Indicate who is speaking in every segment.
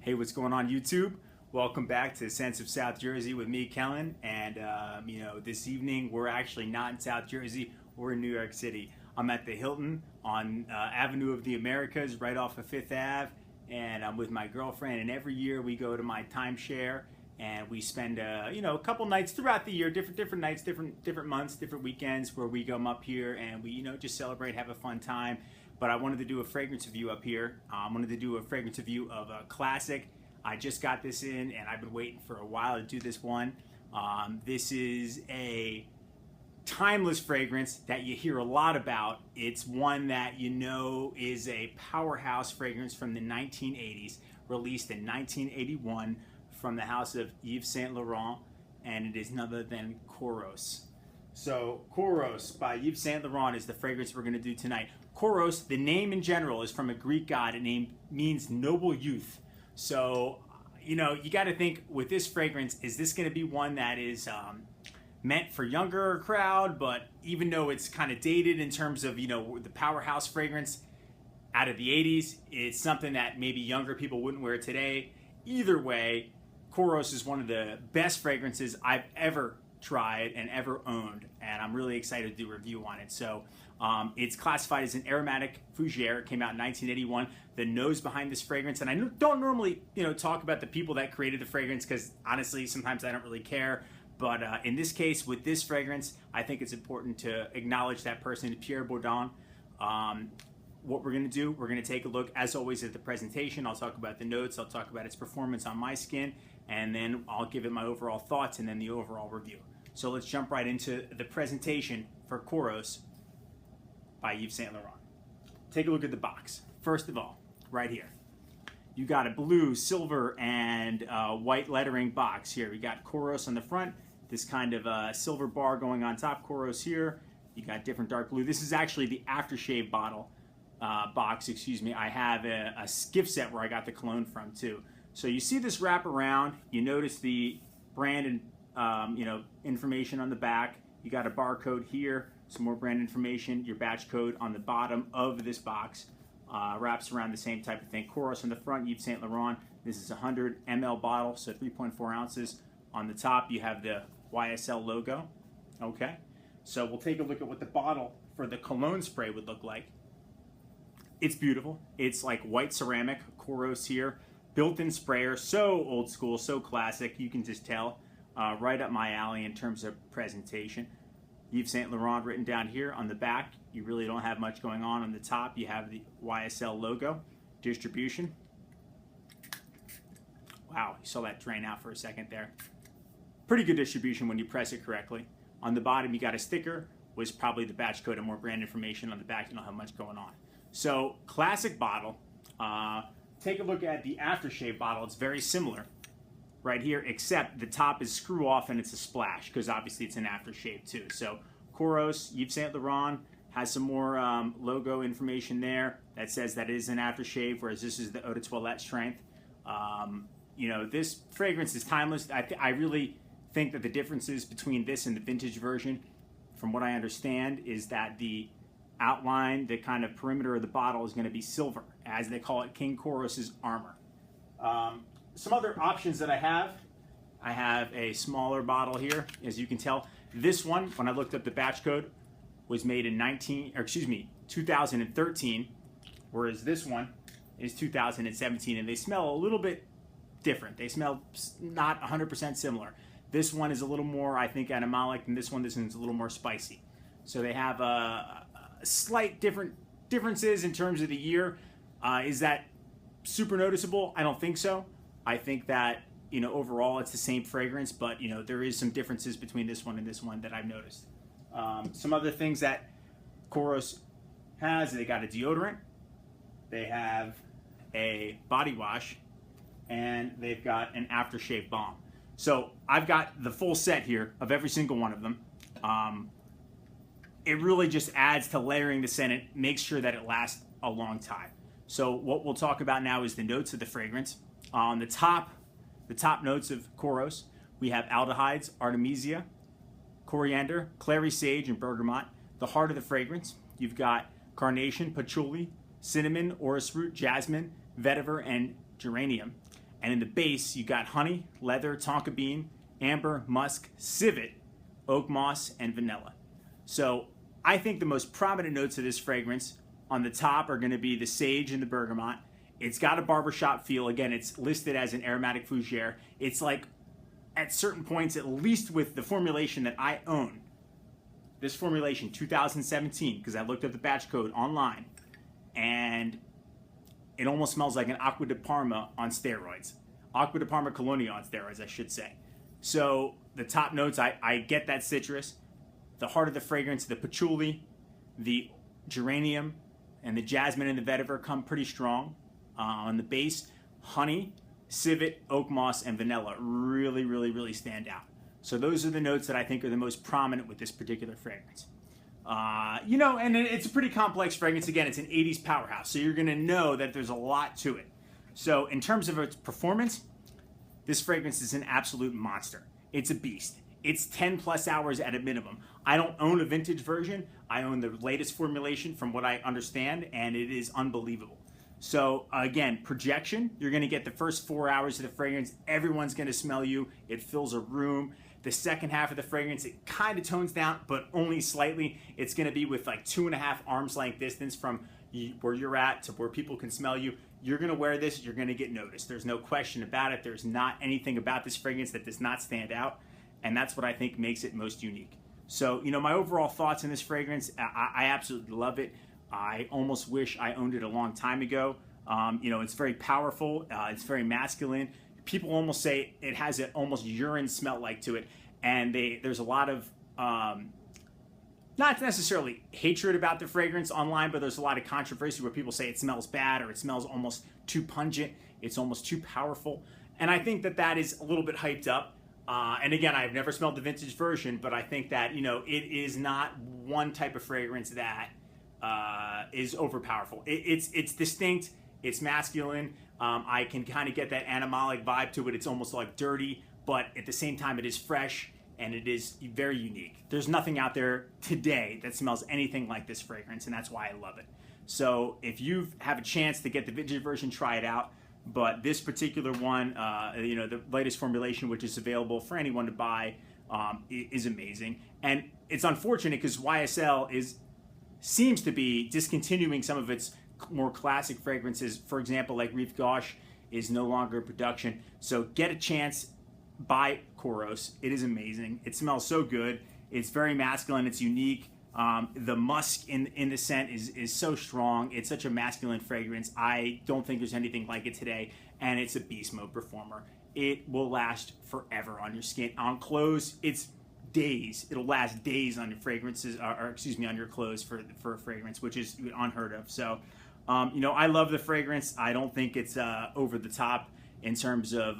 Speaker 1: Hey, what's going on, YouTube? Welcome back to Sense of South Jersey with me, Kellen. And this evening we're actually not in South Jersey. We're in New York City. I'm at the Hilton on Avenue of the Americas, right off of Fifth Ave, and I'm with my girlfriend. And every year we go to my timeshare and we spend a couple nights throughout the year, different nights, different months, different weekends where we come up here and we just celebrate, have a fun time. But I wanted to do a fragrance review up here. I wanted to do a fragrance review of a classic. I just got this in and I've been waiting for a while to do this one. This is a timeless fragrance that you hear a lot about. It's one that is a powerhouse fragrance from the 1980s, released in 1981 from the house of Yves Saint Laurent, and it is none other than Kouros. So Kouros by Yves Saint Laurent is the fragrance we're going to do tonight. Kouros, the name in general, is from a Greek god. It means noble youth. So, you got to think with this fragrance, is this going to be one that is meant for younger crowd, but even though it's kind of dated in terms of, the powerhouse fragrance out of the 80s, it's something that maybe younger people wouldn't wear today. Either way, Kouros is one of the best fragrances I've ever tried and ever owned, and I'm really excited to do a review on it. So it's classified as an aromatic fougere. It came out in 1981. The nose behind this fragrance, and I don't normally talk about the people that created the fragrance because honestly sometimes I don't really care, but in this case with this fragrance I think it's important to acknowledge that person, Pierre Bourdon. What we're going to do, we're going to take a look as always at the presentation. I'll talk about the notes, I'll talk about its performance on my skin, and then I'll give it my overall thoughts and then the overall review. So let's jump right into the presentation for Kouros by Yves Saint Laurent. Take a look at the box. First of all, right here, you got a blue, silver, and white lettering box here. We got Kouros on the front, this kind of silver bar going on top, Kouros here. You got different dark blue. This is actually the aftershave box, excuse me. I have a gift set where I got the cologne from too. So you see this wrap around, you notice the brand and information on the back. You got a barcode here, some more brand information, your batch code on the bottom of this box. Wraps around the same type of thing. Kouros on the front, Yves Saint Laurent. This is a 100 ml bottle, so 3.4 ounces. On the top, you have the YSL logo. Okay, so we'll take a look at what the bottle for the cologne spray would look like. It's beautiful. It's like white ceramic, Kouros here. Built-in sprayer, so old school, so classic. You can just tell. Right up my alley in terms of presentation. Yves Saint Laurent written down here on the back. You really don't have much going on. On the top, you have the YSL logo. Distribution. Wow, you saw that drain out for a second there. Pretty good distribution when you press it correctly. On the bottom, you got a sticker, was probably the batch code and more brand information. On the back, you don't have much going on. So, classic bottle. Take a look at the aftershave bottle. It's very similar right here, except the top is screw off and it's a splash because obviously it's an aftershave too. So Kouros, Yves Saint Laurent has some more logo information there that says that it is an aftershave, whereas this is the eau de toilette strength. This fragrance is timeless. I really think that the differences between this and the vintage version, from what I understand, is that the outline, the kind of perimeter of the bottle is going to be silver, as they call it King Kouros' armor. Some other options that I have a smaller bottle here. As you can tell, this one, when I looked up the batch code, was made in 2013, whereas this one is 2017, and they smell a little bit different. They smell not 100% similar. This one is a little more, I think, animalic, and this one's a little more spicy. So they have slight differences in terms of the year. Is that super noticeable? I don't think so. I think that, overall it's the same fragrance, but, there is some differences between this one and this one that I've noticed. Some other things that Kouros has, they got a deodorant, they have a body wash, and they've got an aftershave balm. So I've got the full set here of every single one of them. It really just adds to layering the scent. It makes sure that it lasts a long time. So what we'll talk about now is the notes of the fragrance. On the top notes of Kouros, we have aldehydes, artemisia, coriander, clary sage, and bergamot. The heart of the fragrance, you've got carnation, patchouli, cinnamon, orris root, jasmine, vetiver, and geranium. And in the base, you got honey, leather, tonka bean, amber, musk, civet, oak moss, and vanilla. So I think the most prominent notes of this fragrance on the top are going to be the sage and the bergamot. It's got a barbershop feel. Again, it's listed as an aromatic fougere. It's like at certain points, at least with the formulation that I own, this formulation 2017, because I looked up the batch code online, and it almost smells like an Acqua di Parma on steroids. Acqua di Parma Colonia on steroids, I should say. So the top notes, I get that citrus. The heart of the fragrance, the patchouli, the geranium, and the jasmine and the vetiver come pretty strong. On the base, honey, civet, oak moss, and vanilla really, really, really stand out. So those are the notes that I think are the most prominent with this particular fragrance. And it's a pretty complex fragrance. Again, it's an 80s powerhouse, so you're going to know that there's a lot to it. So in terms of its performance, this fragrance is an absolute monster. It's a beast. It's 10 plus hours at a minimum. I don't own a vintage version. I own the latest formulation from what I understand, and it is unbelievable. So again, projection, you're going to get the first 4 hours of the fragrance. Everyone's going to smell you. It fills a room. The second half of the fragrance, it kind of tones down, but only slightly. It's going to be with like 2.5 arms length distance from where you're at to where people can smell you. You're going to wear this, you're going to get noticed. There's no question about it. There's not anything about this fragrance that does not stand out, and that's what I think makes it most unique. So, my overall thoughts on this fragrance, I absolutely love it. I almost wish I owned it a long time ago. It's very powerful. It's very masculine. People almost say it has an almost urine smell like to it. And there's a lot of, not necessarily hatred about the fragrance online, but there's a lot of controversy where people say it smells bad or it smells almost too pungent. It's almost too powerful. And I think that is a little bit hyped up. And again, I've never smelled the vintage version, but I think that, it is not one type of fragrance that is overpowerful. It's distinct. It's masculine. I can kind of get that animalic vibe to it. It's almost like dirty, but at the same time, it is fresh and it is very unique. There's nothing out there today that smells anything like this fragrance, and that's why I love it. So if you have a chance to get the vintage version, try it out. But this particular one, the latest formulation, which is available for anyone to buy, is amazing. And it's unfortunate because YSL seems to be discontinuing some of its more classic fragrances. For example, like Rive Gauche is no longer in production. So get a chance, buy Kouros. It is amazing. It smells so good. It's very masculine. It's unique. The musk in the scent is so strong. It's such a masculine fragrance. I don't think there's anything like it today. And it's a beast mode performer. It will last forever on your skin. On clothes, it's days. It'll last days on your fragrances, on your clothes for a fragrance, which is unheard of. So, I love the fragrance. I don't think it's over the top in terms of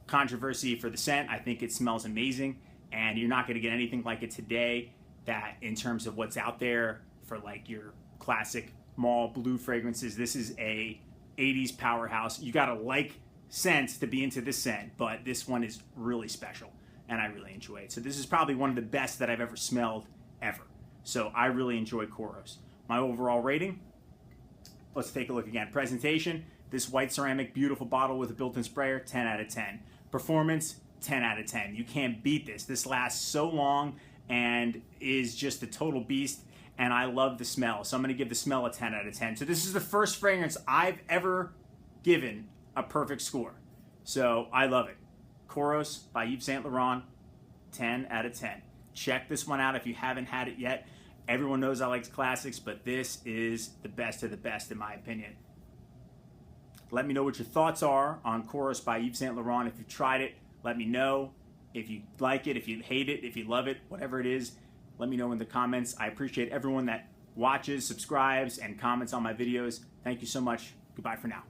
Speaker 1: controversy for the scent. I think it smells amazing, and you're not going to get anything like it today. That in terms of what's out there for like your classic mall blue fragrances, this is a 80s powerhouse. You gotta like scents to be into this scent, but this one is really special and I really enjoy it. So this is probably one of the best that I've ever smelled ever. So I really enjoy Kouros. My overall rating, let's take a look again. Presentation, this white ceramic beautiful bottle with a built-in sprayer, 10 out of 10. Performance, 10 out of 10. You can't beat this. This lasts so long and is just a total beast, and I love the smell. So I'm going to give the smell a 10 out of 10. So this is the first fragrance I've ever given a perfect score. So I love it. Kouros by Yves Saint Laurent, 10 out of 10. Check this one out if you haven't had it yet. Everyone knows I like classics, but this is the best of the best in my opinion. Let me know what your thoughts are on Kouros by Yves Saint Laurent. If you've tried it, let me know. If you like it, if you hate it, if you love it, whatever it is, let me know in the comments. I appreciate everyone that watches, subscribes, and comments on my videos. Thank you so much. Goodbye for now.